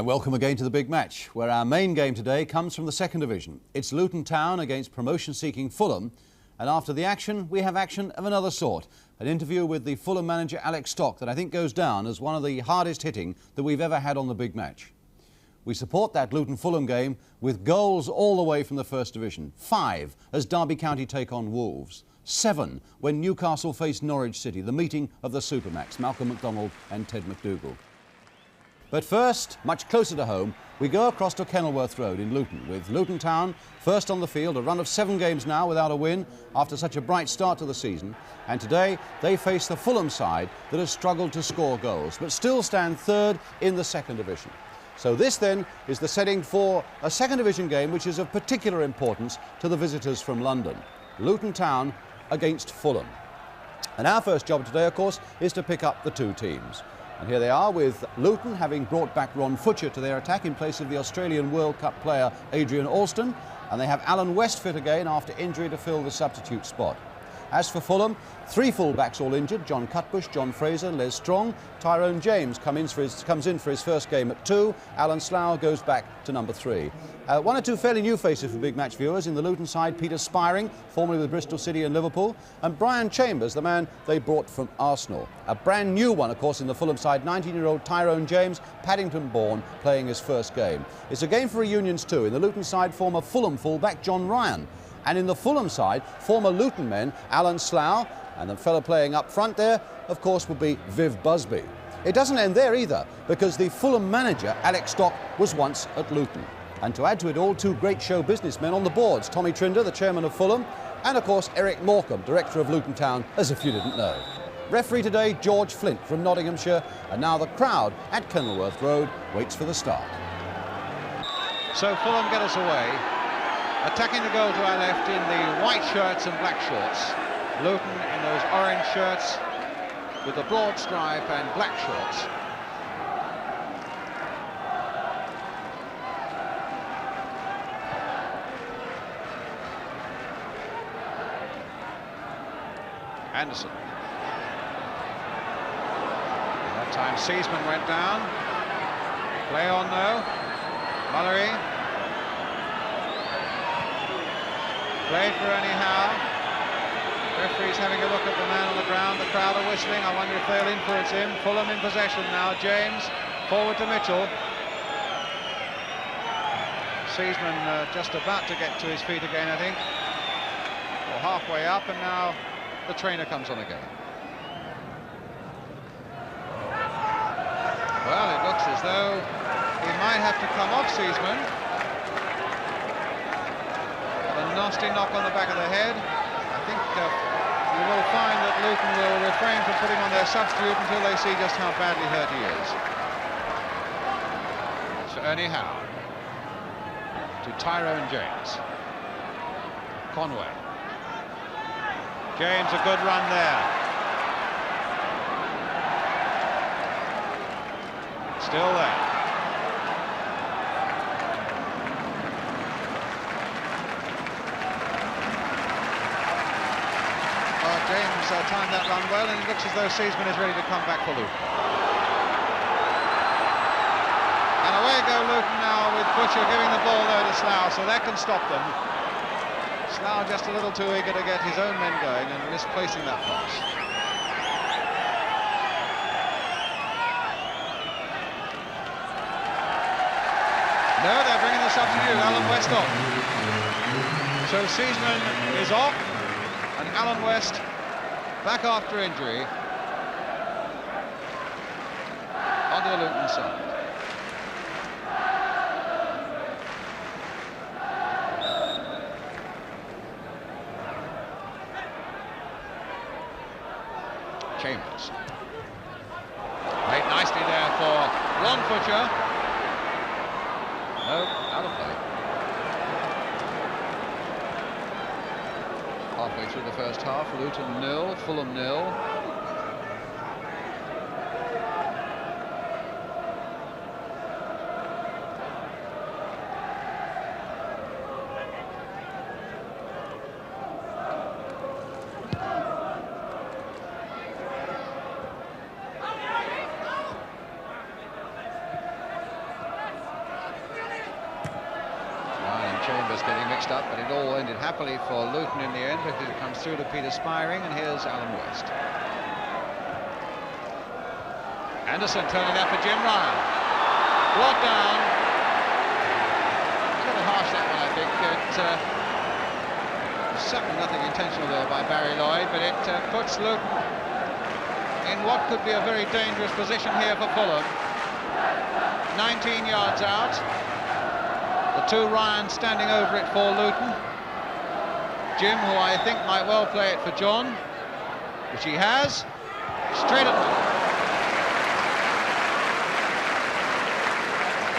And welcome again to the big match, where our main game today comes from the second division. It's Luton Town against promotion-seeking Fulham. And after the action, we have action of another sort. An interview with the Fulham manager, Alec Stock, that I think goes down as one of the hardest hitting that we've ever had on the big match. We support that Luton-Fulham game with goals all the way from the first division. 5 as Derby County take on Wolves. 7 when Newcastle face Norwich City, the meeting of the Supermax, Malcolm McDonald and Ted McDougall. But first, much closer to home, we go across to Kenilworth Road in Luton, with Luton Town first on the field, a run of 7 games now without a win after such a bright start to the season. And today, they face the Fulham side that has struggled to score goals, but still stand third in the second division. So this then is the setting for a second division game which is of particular importance to the visitors from London. Luton Town against Fulham. And our first job today, of course, is to pick up the two teams. And here they are, with Luton having brought back Ron Futcher to their attack in place of the Australian World Cup player Adrian Alston. And they have Alan West fit again after injury to fill the substitute spot. As for Fulham, 3 full-backs all injured: John Cutbush, John Fraser, Les Strong. Tyrone James comes in for his first game at 2. Alan Slough goes back to number 3. 1 or 2 fairly new faces for big match viewers. In the Luton side, Peter Spiring, formerly with Bristol City and Liverpool, and Brian Chambers, the man they brought from Arsenal. A brand new one, of course, in the Fulham side, 19-year-old Tyrone James, Paddington-born, playing his first game. It's a game for reunions too. In the Luton side, former Fulham full-back John Ryan. And in the Fulham side, former Luton men Alan Slough, and the fellow playing up front there, of course, would be Viv Busby. It doesn't end there either, because the Fulham manager, Alec Stock, was once at Luton. And to add to it all, 2 great show businessmen on the boards: Tommy Trinder, the chairman of Fulham, and of course Eric Morecambe, director of Luton Town, as if you didn't know. Referee today, George Flint from Nottinghamshire, and now the crowd at Kenilworth Road waits for the start. So Fulham get us away. Attacking the goal to our left in the white shirts and black shorts. Luton in those orange shirts with the broad stripe and black shorts. Anderson. That time Seaman went down. Play on though. Mullery. Played for Ernie Howe. Referee's having a look at the man on the ground. The crowd are whistling. I wonder if they'll influence him. Fulham in possession now. James forward to Mitchell. Seaman just about to get to his feet again, I think. Or halfway up, and now the trainer comes on again. Well, it looks as though he might have to come off Seaman. A nasty knock on the back of the head. I think you will find that Luton will refrain from putting on their substitute until they see just how badly hurt he is. So Ernie Howe to Tyrone James. Conway. James, a good run there. Still there. James timed that run well, and it looks as though Seaman is ready to come back for Luton. And away go Luton now, with Butcher giving the ball there to Slough, so that can stop them. Slough just a little too eager to get his own men going and misplacing that pass. No, they're bringing the substitute, Alan West off. So Seaman is off, and Alan West back after injury on the Luton side. Chambers. Played nicely there for Ron Futcher. No, out of play. Halfway through the first half, Luton 0, Fulham 0. mixed up, but it all ended happily for Luton in the end, because it comes through to Peter Spiring, and here's Alan West. Anderson turning up for Jim Ryan. Brought down. A little harsh, that one, I think. Certainly nothing intentional there by Barry Lloyd, but it puts Luton in what could be a very dangerous position here for Fulham. 19 yards out. The two Ryans standing over it for Luton. Jim, who I think might well play it for John, which he has. Straight at home.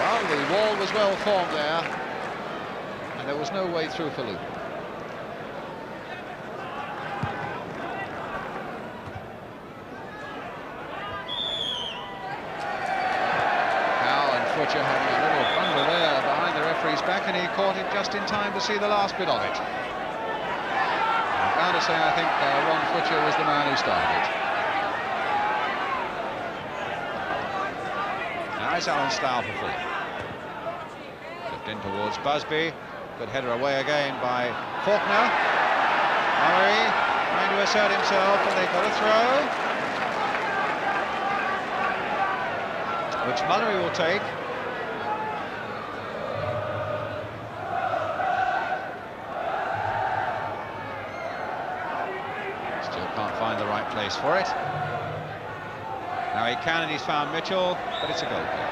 Well, the wall was well formed there, and there was no way through for Luton. Having a little bundle there behind the referee's back, and he caught it just in time to see the last bit of it. I'm bound to say I think Ron Fletcher was the man who started it. Now it's Alan Stow for Fulham. Flipped in towards Busby. Good header away again by Faulkner. Murray trying to assert himself, and they've got a throw, which Mullery will take. Can't find the right place for it. Now he can, and he's found Mitchell, but it's a goal kick.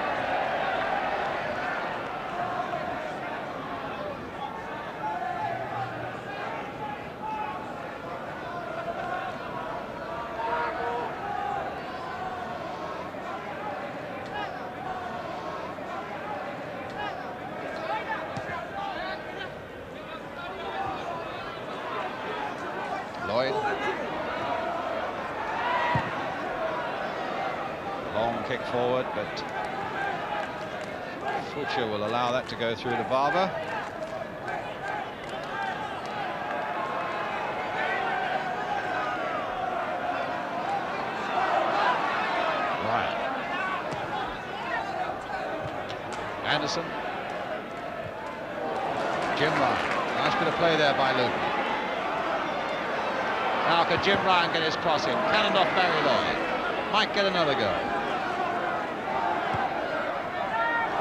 Lloyd. Long kick forward, but Fulcher will allow that to go through to Barber. Ryan. Anderson. Jim Ryan. Nice bit of play there by Luton. Now could Jim Ryan get his cross in? Cannoned off Barry Lloyd. Might get another go.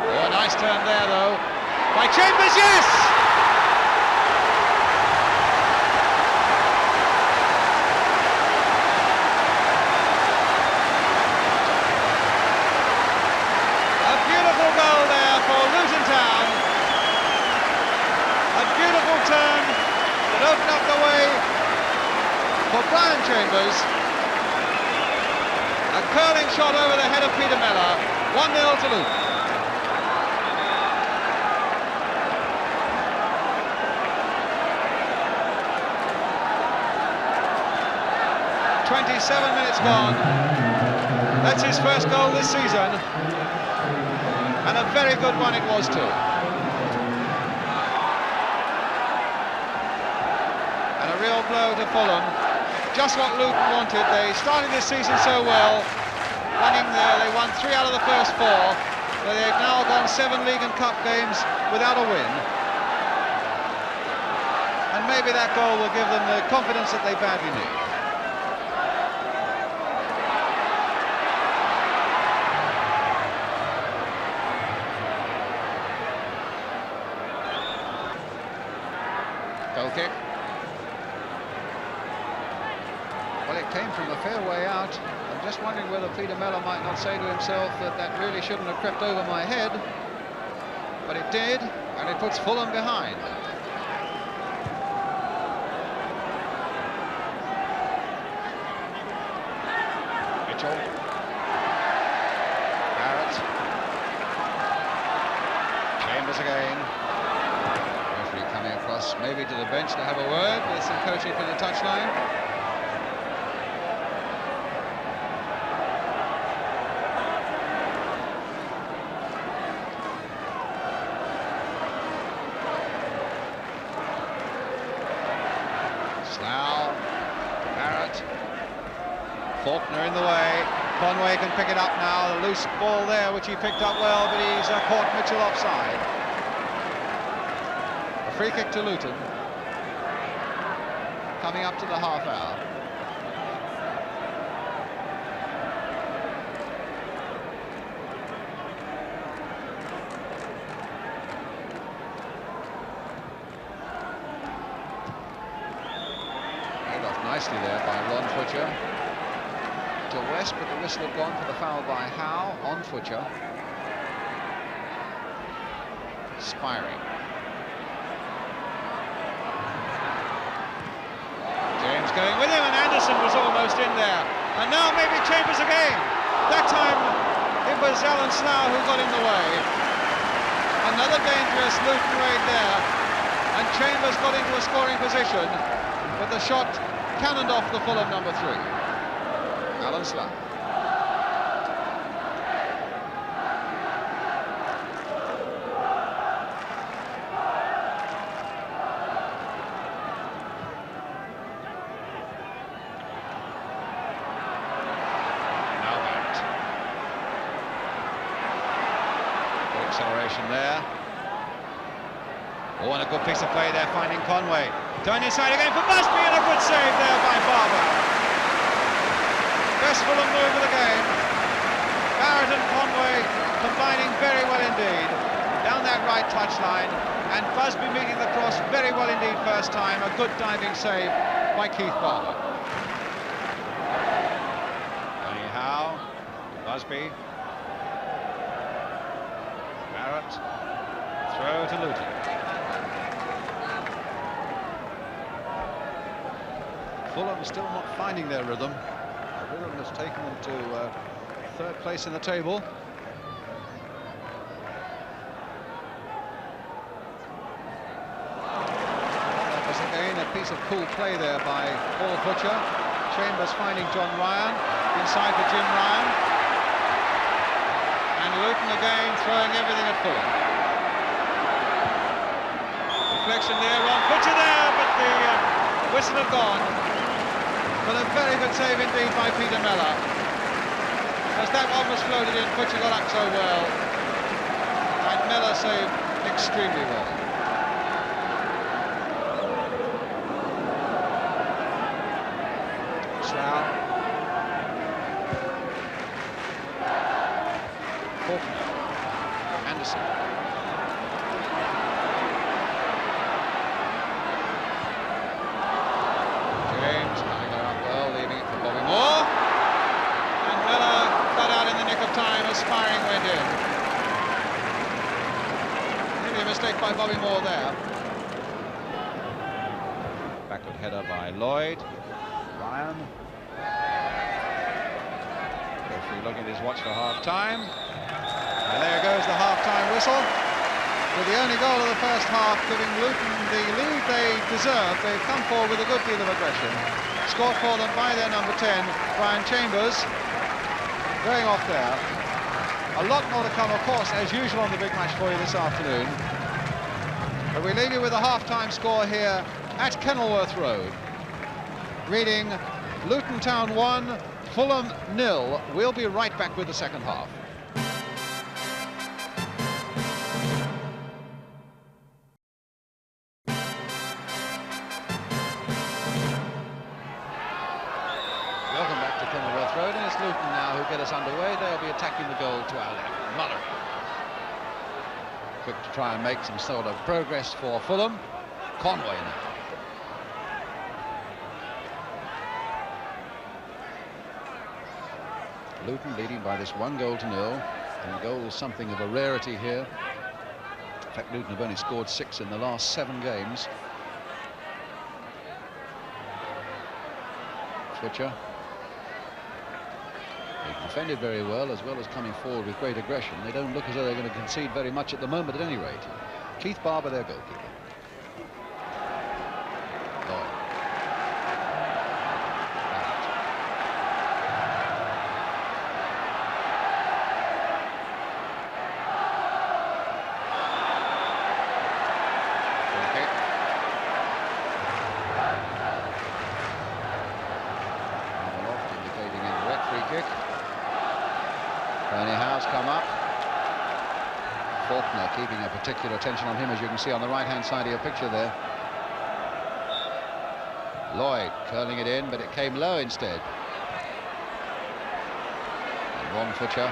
Oh, a nice turn there, though, by Chambers, yes! A beautiful goal there for Luton Town. A beautiful turn that opened up the way for Brian Chambers. A curling shot over the head of Peter Mellor. 1-0 to Luton. .27 minutes gone. That's his first goal this season, and a very good one it was too. And a real blow to Fulham. Just what Luton wanted. They started this season so well, winning there. They won 3 out of the first 4, but they've now gone 7 league and cup games without a win. And maybe that goal will give them the confidence that they badly need. Goal kick. Well, it came from a fair way out. I'm just wondering whether Peter Mellor might not say to himself that that really shouldn't have crept over my head. But it did, and it puts Fulham behind. Mitchell. Barrett. Chambers again. Referee coming across maybe to the bench to have a word with some coaching from the touchline. Now, Barrett. Faulkner in the way. Conway can pick it up now. The loose ball there, which he picked up well, but he's caught Mitchell offside. A Free kick to Luton. Coming up to the half hour. Nicely there by Ron Futcher to West, but the whistle had gone for the foul by Howe on Futcher. Spiring. James going with him, and Anderson was almost in there. And now maybe Chambers again. That time it was Alan Slough who got in the way. Another dangerous Luton raid there, and Chambers got into a scoring position, but the shot cannoned off the Fulham number 3. Alan Slough. Now Barrett. Good acceleration there. Oh, and a good piece of play there, finding Conway. Turn inside again for Busby, and a good save there by Barber. Best Fulham move of the game. Barrett and Conway combining very well indeed down that right touchline, and Busby meeting the cross very well indeed first time. A good diving save by Keith Barber. Tony Howe, Busby, Barrett, throw to Luton. Fulham still not finding their rhythm. The rhythm has taken them to third place in the table. That was again a piece of cool play there by Paul Futcher. Chambers finding John Ryan, inside for Jim Ryan. And Luton again throwing everything at Fulham. Deflection there, Ron Futcher there, but the whistle had gone. But a very good save indeed by Peter Mellor. As that one was floated in, Futcher got up so well. And Mellor saved extremely well. Slough. Faulkner. Anderson. James coming up well, leaving it for Bobby Moore. And Mellor got out in the nick of time as Spiring went in. Maybe a mistake by Bobby Moore there. Backward header by Lloyd. Ryan. Referee looking at his watch for half-time. And there goes the half-time whistle. With the only goal of the first half giving Luton the lead they deserve. They've come forward with a good deal of aggression. Scored for them by their number 10, Brian Chambers, going off there. A lot more to come, of course, as usual on the big match for you this afternoon. But we leave you with a half-time score here at Kenilworth Road. Reading Luton Town 1, Fulham 0. We'll be right back with the second half. Welcome back to Kenilworth Road, and it's Luton now who get us underway. They'll be attacking the goal to our left. Muller. Quick to try and make some sort of progress for Fulham. Conway now. Luton leading by this 1-0, and the goal is something of a rarity here. In fact, Luton have only scored 6 in the last 7 games. Futcher. They've defended very well as coming forward with great aggression. They don't look as though they're going to concede very much at the moment, at any rate. Keith Barber, their goalkeeper. Lloyd. Faulkner keeping a particular attention on him, as you can see on the right-hand side of your picture there. Lloyd curling it in, but it came low instead. And Ron Futcher.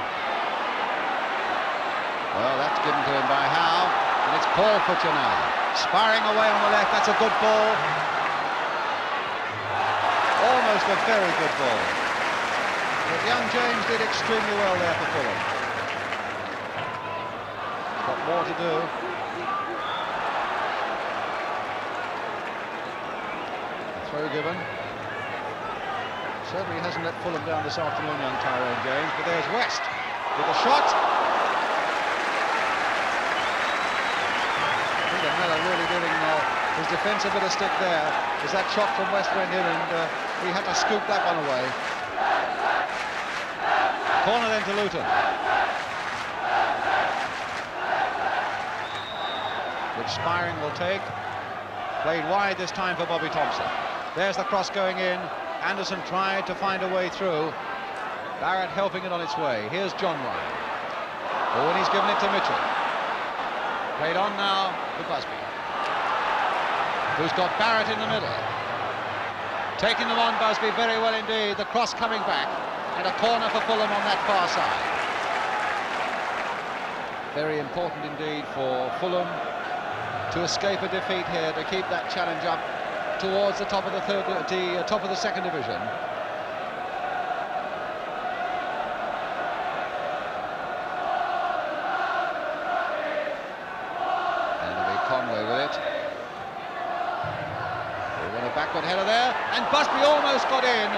Well, that's given to him by Howe, and it's Paul Futcher now. Sparring away on the left, that's a good ball. Almost a very good ball. But young James did extremely well there for Fulham. Got more to do. Throw given. Certainly hasn't let Fulham down this afternoon, young Tyrone James, but there's West with a shot. I think Miller really giving his defence a bit of stick there, as that shot from West went in, and he had to scoop that one away. Corner then to Luton, which Spiring will take. Played wide this time for Bobby Thompson. There's the cross going in. Anderson tried to find a way through. Barrett helping it on its way. Here's John Ryan. Oh, and he's given it to Mitchell. Played on now to Busby, who's got Barrett in the middle. Taking them on, Busby, very well indeed. The cross coming back, and a corner for Fulham on that far side. Very important indeed for Fulham to escape a defeat here, to keep that challenge up towards the top of the top of the second division. And it'll be Conway with it. We want a backward header there, and Busby almost got in.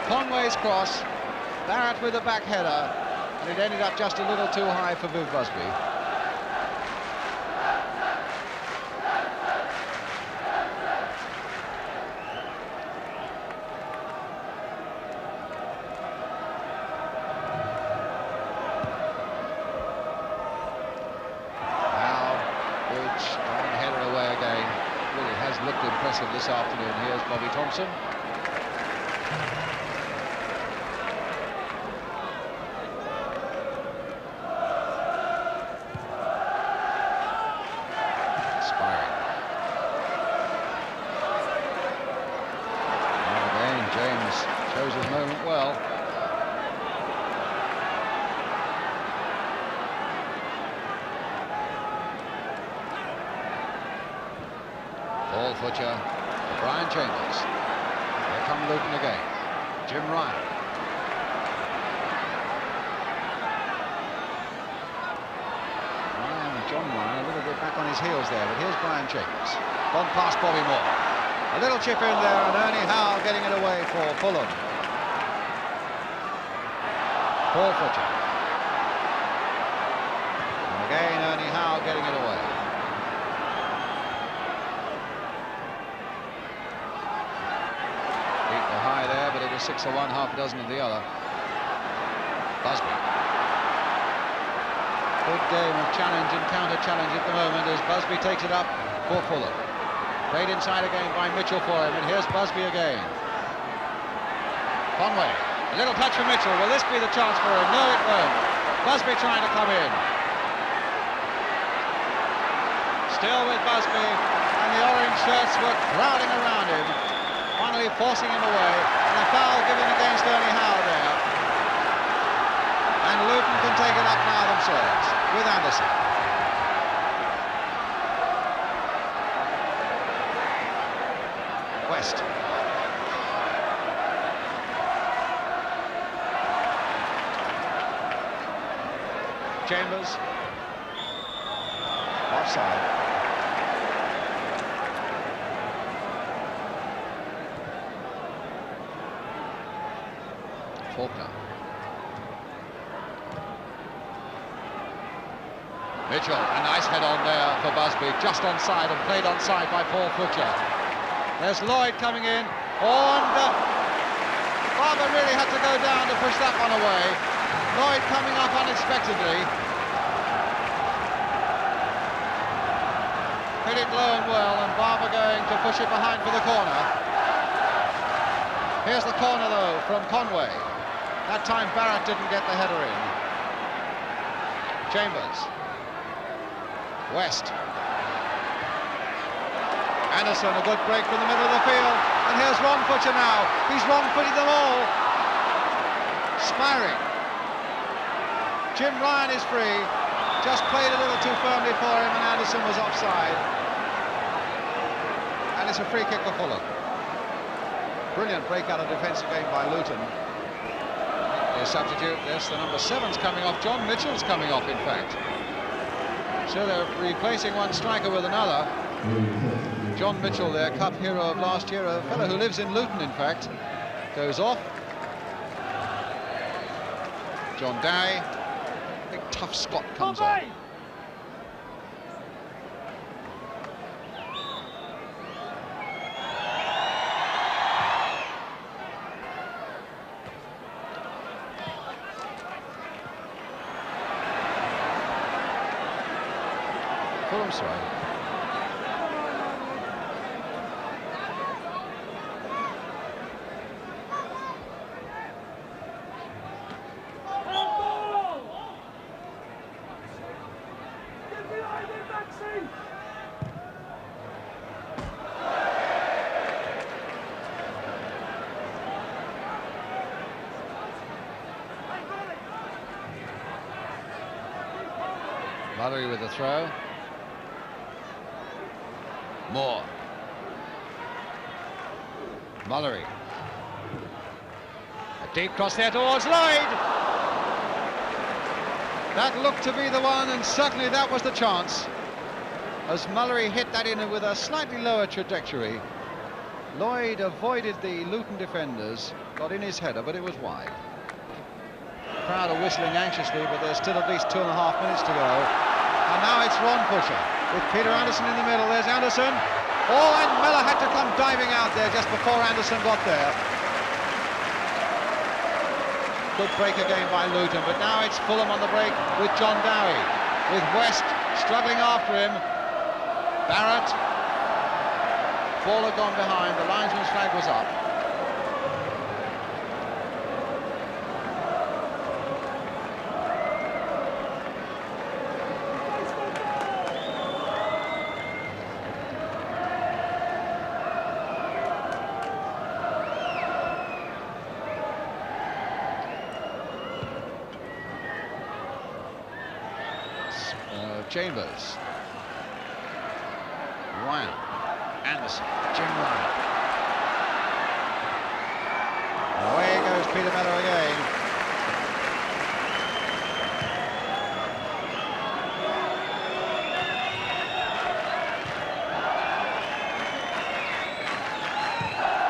Conway's cross, Barrett with a back header, and it ended up just a little too high for Viv Busby. This afternoon. Here's Bobby Thompson. Spiring. And again, James chose his moment well. Paul Futcher, Brian Chambers. Here come Luton again. Jim Ryan. John Ryan a little bit back on his heels there, but here's Brian Chambers. Gone past Bobby Moore. A little chip in there, and Ernie Howe getting it away for Fulham. Paul Futcher. And again, Ernie Howe getting it away. High there, but it was 6 of one, half a dozen of the other. Busby. Good game of challenge and counter-challenge at the moment as Busby takes it up for Fulham. Played inside again by Mitchell for him, and here's Busby again. Conway. A little touch for Mitchell. Will this be the chance for him? No, it won't. Busby trying to come in. Still with Busby, and the orange shirts were crowding around him, finally forcing him away, and a foul given against Ernie Howe there. And Luton can take it up now themselves with Anderson. West. Chambers. Offside. Faulkner. Mitchell, a nice head on there for Busby, just onside and played onside by Paul Futcher. There's Lloyd coming in, and Barber really had to go down to push that one away. Lloyd coming up unexpectedly. Hit it low and well, and Barber going to push it behind for the corner. Here's the corner though from Conway. That time Barrett didn't get the header in. Chambers. West. Anderson, a good break from the middle of the field. And here's Ron-Footer now. He's wrong-footing them all. Smiring. Jim Ryan is free. Just played a little too firmly for him, and Anderson was offside. And it's a free kick for Fulham. Brilliant break out of defensive game by Luton. Their substitute, yes, the number 7's coming off. John Mitchell's coming off, in fact. So they're replacing one striker with another. John Mitchell, their cup hero of last year, a fellow who lives in Luton, in fact, goes off. John Dowie, big tough Scot, comes on. Fulham's throw. Mallory with the throw. Moore. Mallory. A deep cross there towards Lloyd. That looked to be the one, and certainly that was the chance. As Mallory hit that in with a slightly lower trajectory. Lloyd avoided the Luton defenders, got in his header, but it was wide. The crowd are whistling anxiously, but there's still at least 2.5 minutes to go. And now it's Ron-Footer with Peter Anderson in the middle. There's Anderson. Oh, and Miller had to come diving out there just before Anderson got there. Good break again by Luton, but now it's Fulham on the break with John Dowie, with West struggling after him. Barrett. Ball had gone behind, the linesman's flag was up. Chambers. Ryan. Anderson. Jim Ryan. Away goes Peter Miller again.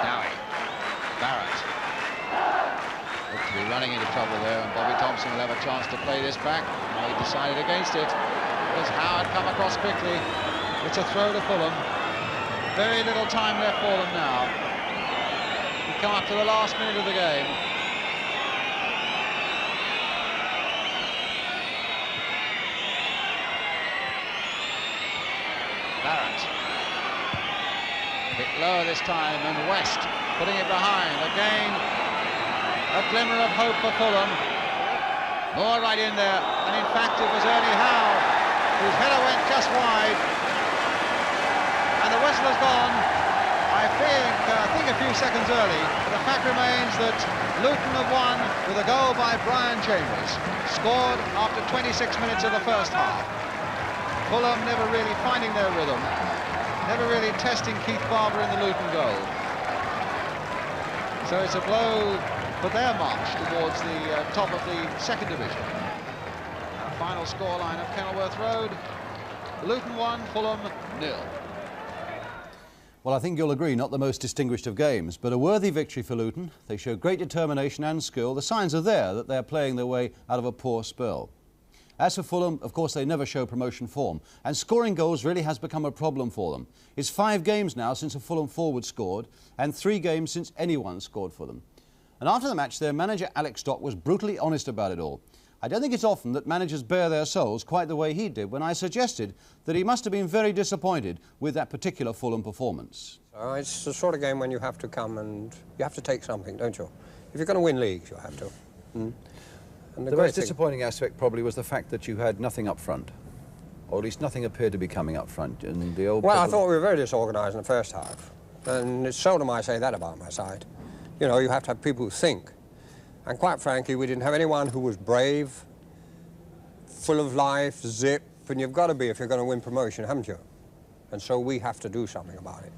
Dowie. Barrett. Looks to be running into trouble there, and Bobby Thompson will have a chance to play this back. No, he decided against it. As Howard come across quickly. It's a throw to Fulham. Very little time left for them now. We come up to the last minute of the game. Barrett. A bit lower this time, and West putting it behind. Again, a glimmer of hope for Fulham. More right in there, and in fact it was Ernie Howe whose header went just wide, and the whistle has gone, I think a few seconds early. But the fact remains that Luton have won with a goal by Brian Chambers, scored after 26 minutes of the first half. Fulham never really finding their rhythm, never really testing Keith Barber in the Luton goal. So it's a blow for their march towards the top of the second division. Final scoreline of Kenilworth Road, Luton 1, Fulham 0. Well, I think you'll agree, not the most distinguished of games, but a worthy victory for Luton. They show great determination and skill. The signs are there that they're playing their way out of a poor spell. As for Fulham, of course, they never show promotion form, and scoring goals really has become a problem for them. It's 5 games now since a Fulham forward scored, and 3 games since anyone scored for them. And after the match, their manager Alec Stock was brutally honest about it all. I don't think it's often that managers bare their souls quite the way he did when I suggested that he must have been very disappointed with that particular Fulham performance. It's the sort of game when you have to come and you have to take something, don't you? If you're going to win leagues, you have to. And The most disappointing aspect probably was the fact that you had nothing up front, or at least nothing appeared to be coming up front. And the old well, I thought we were very disorganised in the first half, and it's seldom I say that about my side. You know, you have to have people who think. And quite frankly, we didn't have anyone who was brave, full of life, zip, and you've got to be if you're going to win promotion, haven't you? And so we have to do something about it.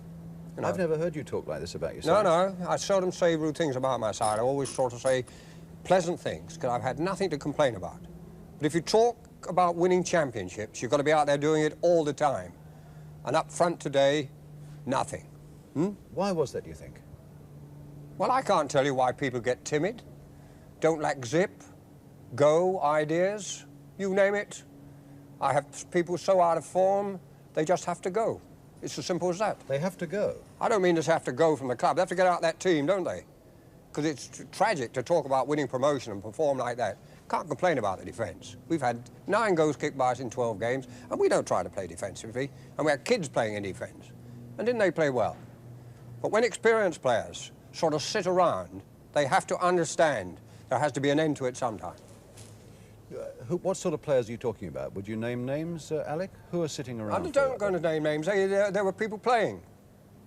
You know? I've never heard you talk like this about yourself. No, I seldom say rude things about my side. I always sort of say pleasant things, because I've had nothing to complain about. But if you talk about winning championships, you've got to be out there doing it all the time. And up front today, nothing. Why was that, do you think? Well, I can't tell you why people get timid, don't lack zip, go, ideas, you name it. I have people so out of form, they just have to go. It's as simple as that. They have to go. I don't mean just have to go from the club. They have to get out that team, don't they? Because it's tragic to talk about winning promotion and perform like that. Can't complain about the defence. We've had 9 goals kicked by us in 12 games, and we don't try to play defensively. And we had kids playing in defence. And didn't they play well? But when experienced players sort of sit around, they have to understand there has to be an end to it sometime. What sort of players are you talking about? Would you name names, Alec? Who are sitting around? I'm not going to name names. There were people playing.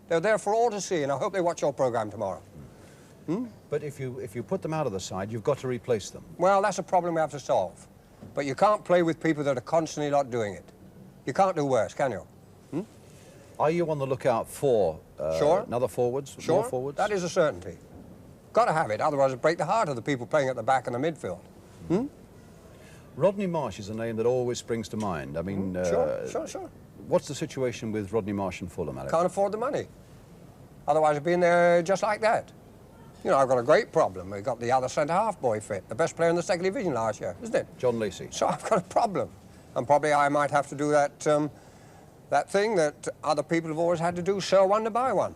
They're there for all to see, and I hope they watch your programme tomorrow. But if you put them out of the side, you've got to replace them. Well, that's a problem we have to solve. But you can't play with people that are constantly not doing it. You can't do worse, can you? Are you on the lookout for another forwards, Sure, more forwards? that is a certainty. Got to have it, otherwise it'll break the heart of the people playing at the back and the midfield. Rodney Marsh is a name that always springs to mind. I mean, Sure. What's the situation with Rodney Marsh and Fulham, Alec? Can't afford the money. Otherwise it'd be in there just like that. You know, I've got a great problem. We've got the other centre-half boy fit, the best player in the second division last year, isn't it? John Lacey. So I've got a problem. And probably I might have to do that, that thing that other people have always had to do, sell one to buy one.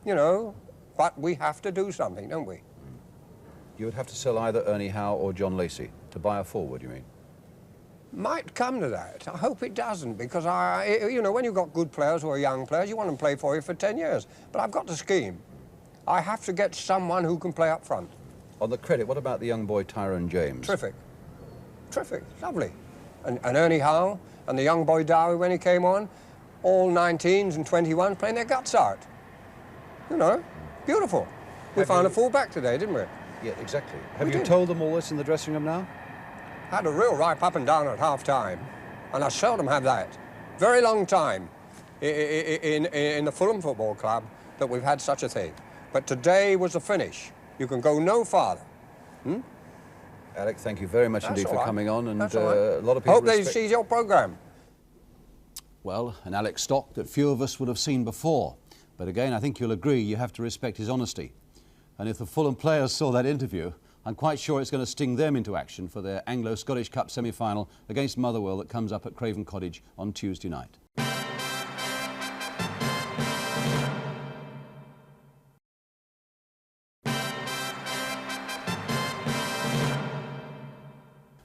You know, but we have to do something, don't we? You would have to sell either Ernie Howe or John Lacey to buy a forward, you mean? Might come to that. I hope it doesn't, because you know, when you've got good players who are young players, you want them to play for you for 10 years. But I've got the scheme. I have to get someone who can play up front. On the credit, what about the young boy Tyrone James? Terrific. Terrific. Lovely. And Ernie Howe and the young boy Dowie when he came on, all 19s and 21s playing their guts out. You know, beautiful. We found a full-back today, didn't we? Yeah, exactly. Have you told them all this in the dressing room now? Had a real ripe up and down at half-time, and I seldom have that. Very long time in the Fulham Football Club that we've had such a thing. But today was the finish. You can go no farther. Alec, thank you very much indeed for coming on, and a lot of people hope they see your programme. Well, an Alec Stock that few of us would have seen before. But again, I think you'll agree you have to respect his honesty. And if the Fulham players saw that interview, I'm quite sure it's going to sting them into action for their Anglo-Scottish Cup semi-final against Motherwell that comes up at Craven Cottage on Tuesday night.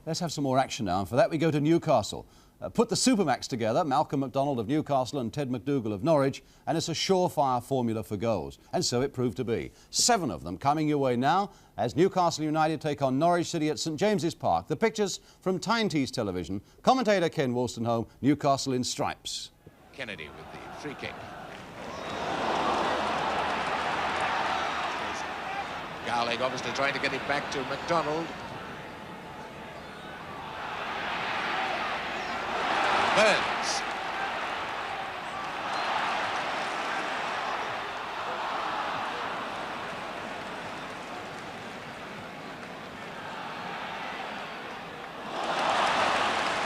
Let's have some more action now, and for that we go to Newcastle. Put the Supermax together, Malcolm MacDonald of Newcastle and Ted McDougall of Norwich, and it's a surefire formula for goals. And so it proved to be. 7 of them coming your way now as Newcastle United take on Norwich City at St James's Park. The pictures from Tyne Tees Television. Commentator Ken Wolstenholme, Newcastle in stripes. Kennedy with the free kick. Garlick obviously trying to get it back to MacDonald. Burns.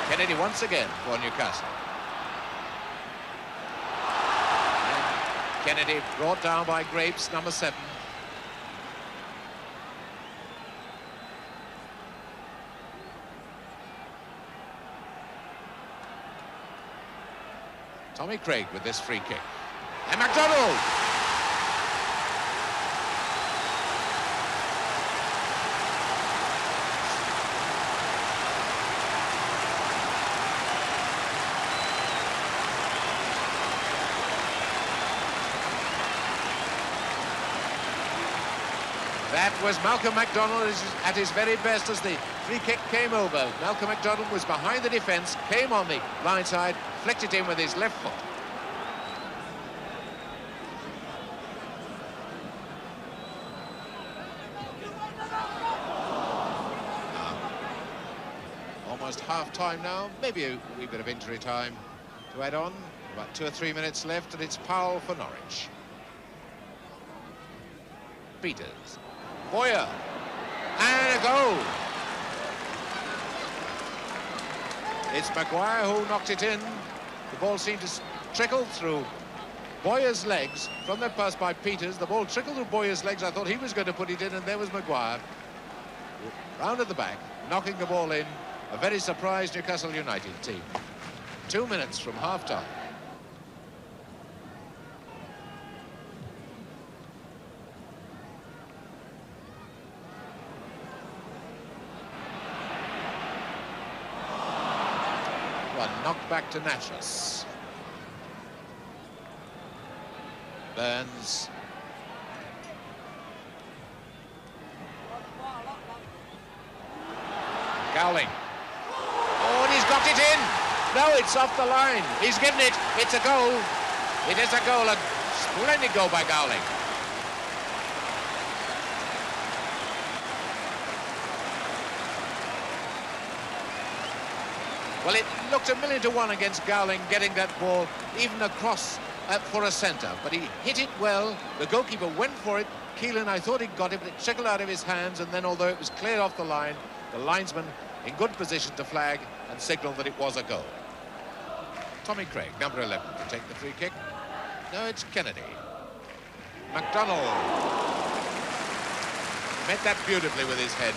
Kennedy once again for Newcastle. And Kennedy brought down by Grapes, number 7. Tommy Craig with this free kick. And MacDonald! That was Malcolm MacDonald at his very best as the free kick came over. Malcolm MacDonald was behind the defence, came on the line side, flicked it in with his left foot. Almost half-time now, maybe a wee bit of injury time to add on. About 2 or 3 minutes left, and it's Powell for Norwich. Peters. Boyer. And a goal. It's Maguire who knocked it in. The ball seemed to trickle through Boyer's legs from that pass by Peters. The ball trickled through Boyer's legs. I thought he was going to put it in, and there was Maguire. Round at the back, knocking the ball in. A very surprised Newcastle United team. 2 minutes from half-time. Knocked back to Natras. Burns. Gowling. Oh, and he's got it in. No, it's off the line. He's given it. It's a goal. It is a goal. A splendid goal by Gowling. Well, it looked 1,000,000 to 1 against Gowling getting that ball even across for a centre, but he hit it well. The goalkeeper went for it. Keelan, I thought he'd got it, but it trickled out of his hands, and then although it was cleared off the line, the linesman in good position to flag and signal that it was a goal. Tommy Craig, number 11, to take the free kick. No, it's Kennedy. MacDonald met that beautifully with his head.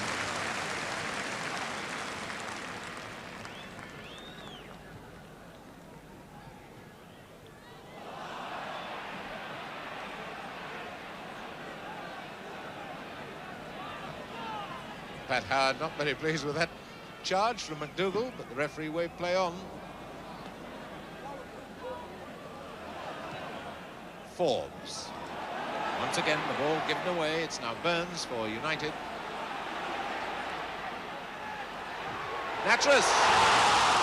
Pat Howard not very pleased with that charge from McDougall, but the referee waved play on. Forbes. Once again, the ball given away. It's now Burns for United. Natras.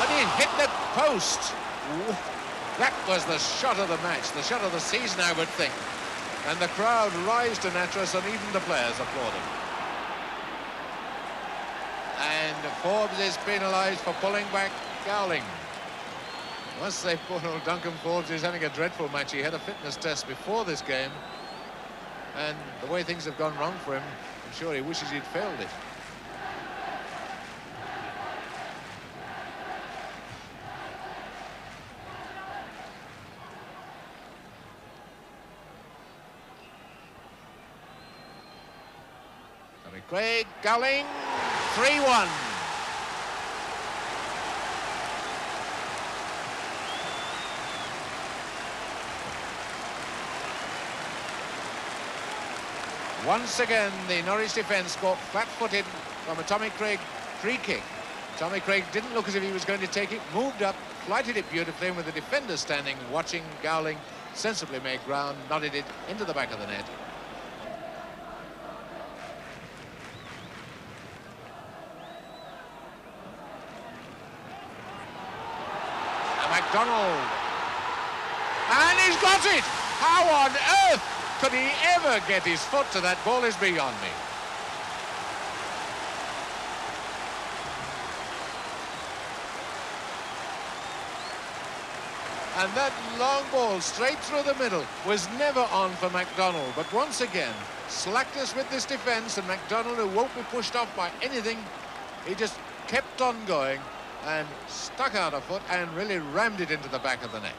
And he hit the post. Ooh, that was the shot of the match, the shot of the season, I would think. And the crowd rise to Natras, and even the players applauded. And Forbes is penalised for pulling back Gowling. Must say, poor old Duncan Forbes is having a dreadful match. He had a fitness test before this game, and the way things have gone wrong for him, I'm sure he wishes he'd failed it. Tommy Craig, Gowling, 3-1. Once again, the Norwich defence got flat-footed from a Tommy Craig free kick. Tommy Craig didn't look as if he was going to take it, moved up, flighted it beautifully, and with the defender standing, watching, Gowling sensibly make ground, nodded it into the back of the net. MacDonald. And he's got it! How on earth could he ever get his foot to that ball is beyond me. And that long ball straight through the middle was never on for MacDonald. But once again, slackness with this defence, and MacDonald, who won't be pushed off by anything, he just kept on going and stuck out a foot and really rammed it into the back of the net.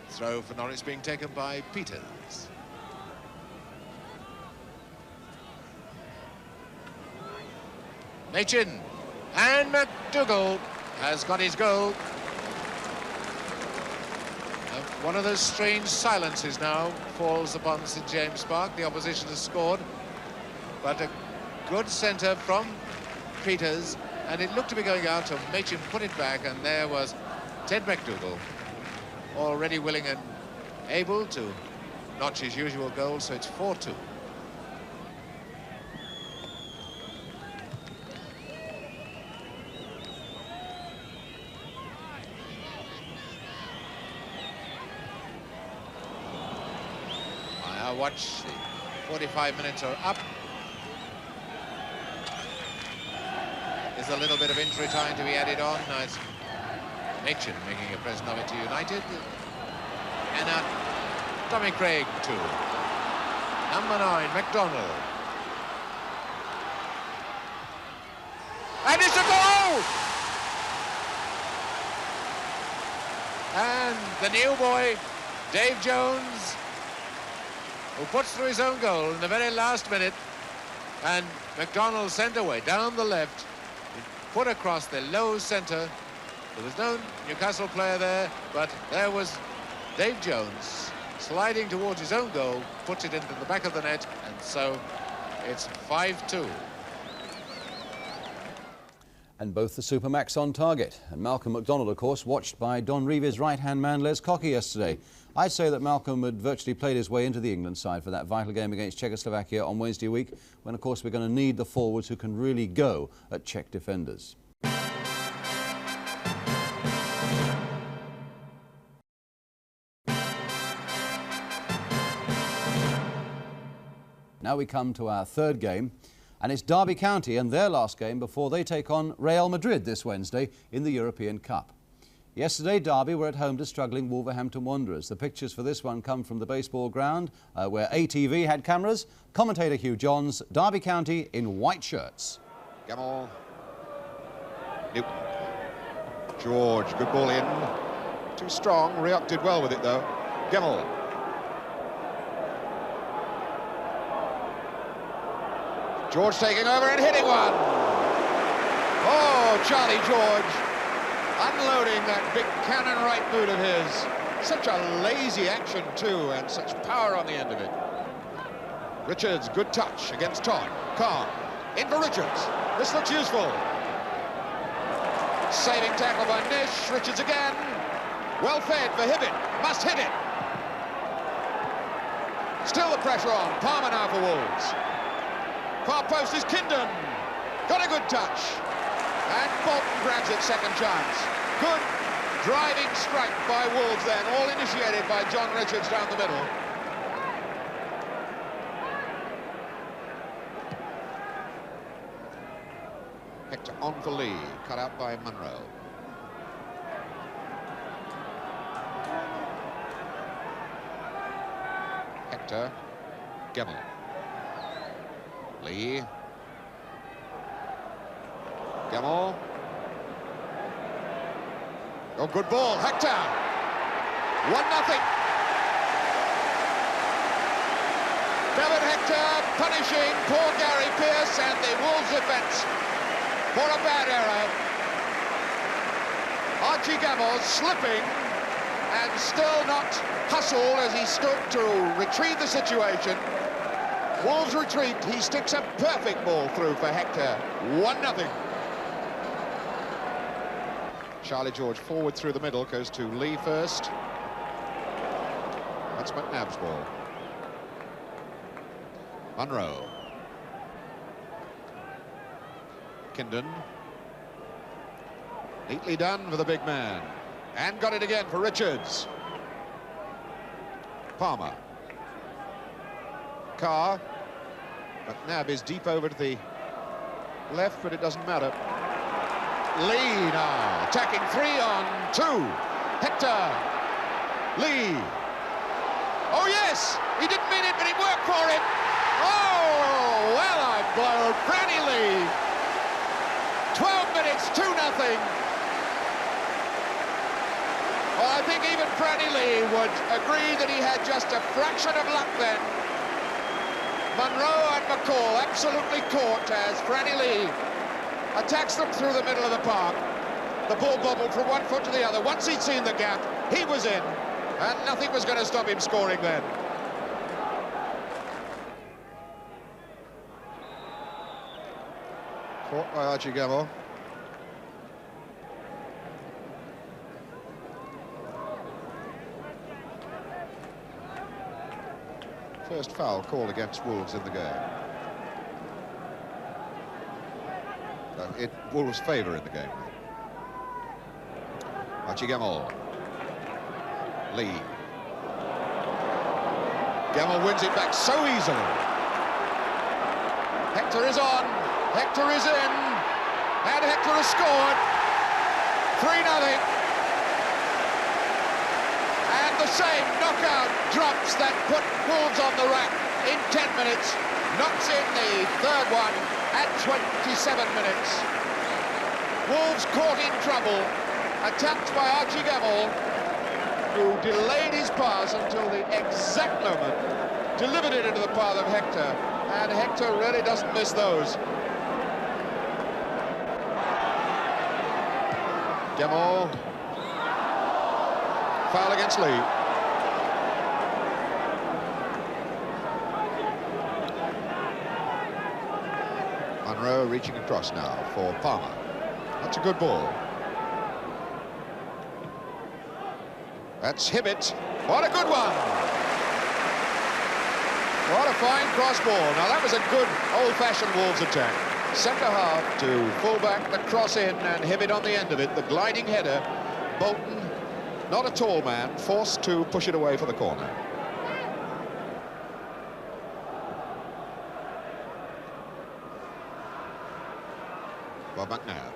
Throw for Norwich being taken by Peters. Machin, and McDougall has got his goal. One of those strange silences now falls upon St James Park. The opposition has scored, but a good centre from Peters, and it looked to be going out, so Machin put it back, and there was Ted McDougall, already willing and able to notch his usual goal, so it's 4-2. Now watch, the 45 minutes are up. There's a little bit of injury time to be added on. Now it's Machin making a present of it to United. And Tommy Craig too. Number 9, McDonald. And it's a goal! And the new boy, Dave Jones, who puts through his own goal in the very last minute, and McDonald sent away down the left, put across the low centre. There was no Newcastle player there, but there was Dave Jones sliding towards his own goal, puts it into the back of the net, and so it's 5-2. And both the Supermacs on target. And Malcolm McDonald, of course, watched by Don Reeves' right-hand man Les Cocky yesterday. I'd say that Malcolm had virtually played his way into the England side for that vital game against Czechoslovakia on Wednesday week, when, of course, we're going to need the forwards who can really go at Czech defenders. Now we come to our third game, and it's Derby County and their last game before they take on Real Madrid this Wednesday in the European Cup. Yesterday, Derby were at home to struggling Wolverhampton Wanderers. The pictures for this one come from the baseball ground, where ATV had cameras. Commentator Hugh Johns, Derby County in white shirts. Gamble. Newton. George, good ball in. Too strong, Rioch did well with it though. Gemmell. George taking over and hitting one. Oh, Charlie George. Unloading that big cannon right boot of his. Such a lazy action too, and such power on the end of it. Richards, good touch against Todd. Carr, in for Richards. This looks useful. Saving tackle by Nish. Richards again. Well fed for Hibbett. Must hit it. Still the pressure on. Palmer now for Wolves. Far post is Kindon. Got a good touch. And Bolton grabs it, second chance. Good driving strike by Wolves then, all initiated by John Richards down the middle. Hector on for Lee, cut out by Munro. Hector, Gemmell. Lee. Gemmell. Oh, good ball, Hector. 1-0. David Hector punishing poor Gary Pearce and the Wolves defence for a bad error. Archie Gemmell slipping and still not hustled as he stood to retrieve the situation. Wolves retreat, he sticks a perfect ball through for Hector. 1-0. Charlie George forward through the middle, goes to Lee first. That's McNabb's ball. Munro. Kindon. Neatly done for the big man. And got it again for Richards. Palmer. Carr. McNabb is deep over to the left, but it doesn't matter. Lee now, attacking 3-on-2. Hector. Lee. Oh, yes! He didn't mean it, but it worked for him. Oh, well, I blown. Franny Lee. 12 minutes, 2-0. Well, I think even Franny Lee would agree that he had just a fraction of luck then. Munro and McCall absolutely caught as Franny Lee attacks them through the middle of the park. The ball bobbled from one foot to the other. Once he'd seen the gap, he was in, and nothing was going to stop him scoring then. Caught by Archie Gemmill. First foul called against Wolves in the game. Wolves' favour in the game. Archie Gemmill. Lee. Gemmill wins it back so easily. Hector is on. Hector is in. And Hector has scored. 3-0. And the same knockout drops that put Wolves on the rack in 10 minutes. Knocks in the third one at 27 minutes. Wolves caught in trouble. Attacked by Archie Gemmill, who delayed his pass until the exact moment, delivered it into the path of Hector, and Hector really doesn't miss those. Gemmill, foul against Lee. Munro reaching across now for Palmer. That's a good ball. That's Hibbett. What a good one! What a fine cross ball. Now that was a good old-fashioned Wolves attack. Centre half to full-back, the cross in, and Hibbett on the end of it. The gliding header. Bolton, not a tall man, forced to push it away for the corner. Bob McNair.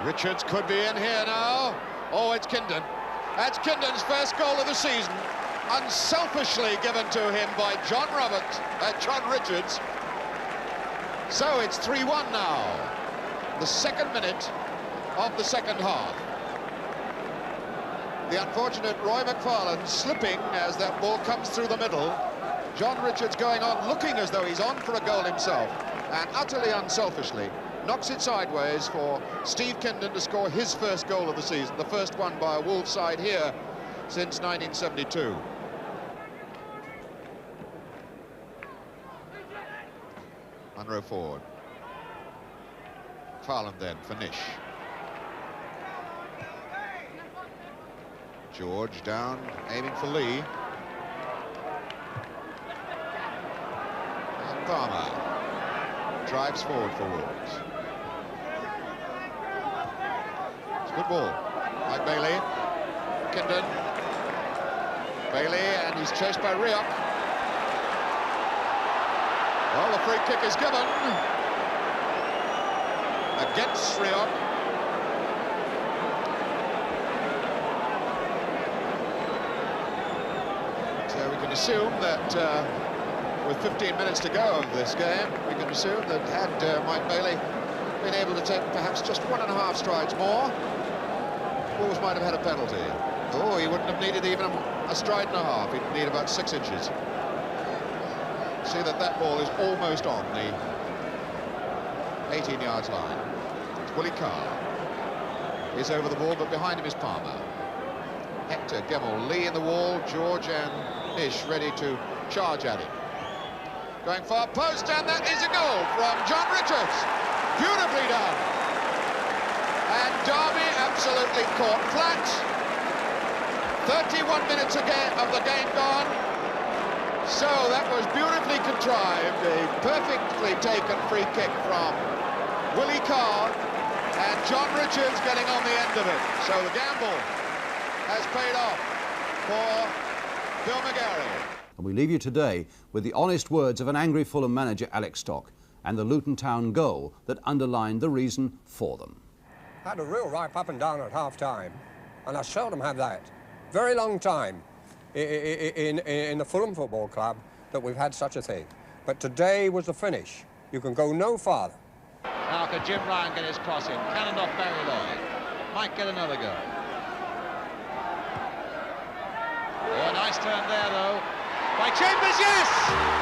Richards could be in here now. Oh, it's Kindon. That's Kindon's first goal of the season. Unselfishly given to him by John Richards. So it's 3-1 now. The second minute of the second half. The unfortunate Roy McFarlane slipping as that ball comes through the middle. John Richards going on, looking as though he's on for a goal himself. And utterly unselfishly knocks it sideways for Steve Kindon to score his first goal of the season, the first one by a Wolves side here since 1972. Munro forward. Farland then for Nish. George down, aiming for Lee. And Palmer drives forward for Wolves. It's a good ball. Mike Bailey. Kindon. Bailey, and he's chased by Rioch. Well, the free kick is given against Rioch. So we can assume that with 15 minutes to go of this game, we can assume that had Mike Bailey been able to take perhaps just 1.5 strides more, Wolves might have had a penalty. Oh, he wouldn't have needed even a stride and a half. He'd need about 6 inches. See that ball is almost on the 18 yards line. It's Willie Carr. He's over the ball, but behind him is Palmer. Hector, Gemmill, Lee in the wall, George and Nish ready to charge at him. Going far post, and that is a goal from John Richards. Beautifully done. And Derby absolutely caught flat. 31 minutes of the game gone. So that was beautifully contrived, a perfectly taken free kick from Willie Carr, and John Richards getting on the end of it. So the gamble has paid off for Bill McGarry. And we leave you today with the honest words of an angry Fulham manager, Alec Stock, and the Luton Town goal that underlined the reason for them. Had a real ripe up and down at half-time, and I seldom have that. Very long time in the Fulham Football Club that we've had such a thing. But today was the finish. You can go no farther. Now can Jim Ryan get his cross in? Cannon off Barry Lloyd. Might get another go. Oh, a nice turn there, though. By Chambers, yes!